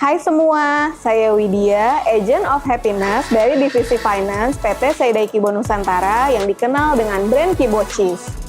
Hai semua, saya Widya, Agent of Happiness dari Divisi Finance PT Seidai Kibo Nusantara yang dikenal dengan brand Kibo Cheese.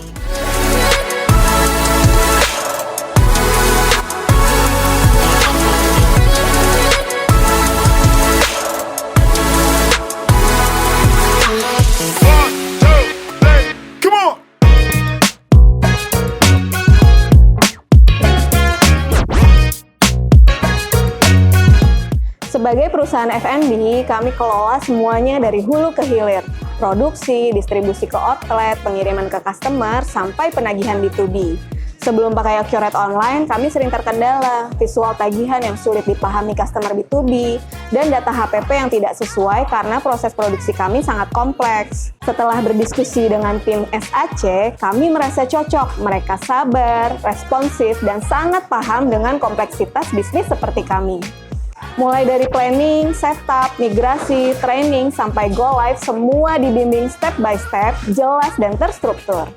Sebagai perusahaan F&B, kami kelola semuanya dari hulu ke hilir. Produksi, distribusi ke outlet, pengiriman ke customer, sampai penagihan B2B. Sebelum pakai Accurate Online, kami sering terkendala, visual tagihan yang sulit dipahami customer B2B, dan data HPP yang tidak sesuai karena proses produksi kami sangat kompleks. Setelah berdiskusi dengan tim SAC, kami merasa cocok. Mereka sabar, responsif, dan sangat paham dengan kompleksitas bisnis seperti kami. Mulai dari planning, setup, migrasi, training, sampai go live, semua dibimbing step by step, jelas dan terstruktur.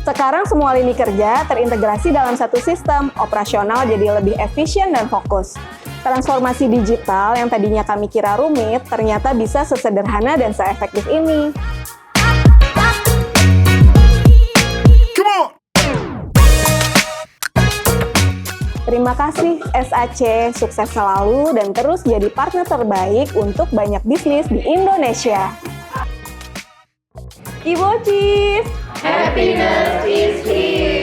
Sekarang semua lini kerja terintegrasi dalam satu sistem, operasional jadi lebih efisien dan fokus. Transformasi digital yang tadinya kami kira rumit, ternyata bisa sesederhana dan seefektif ini. Terima kasih SAC, sukses selalu dan terus jadi partner terbaik untuk banyak bisnis di Indonesia. Kibo Cheese! Happiness is here!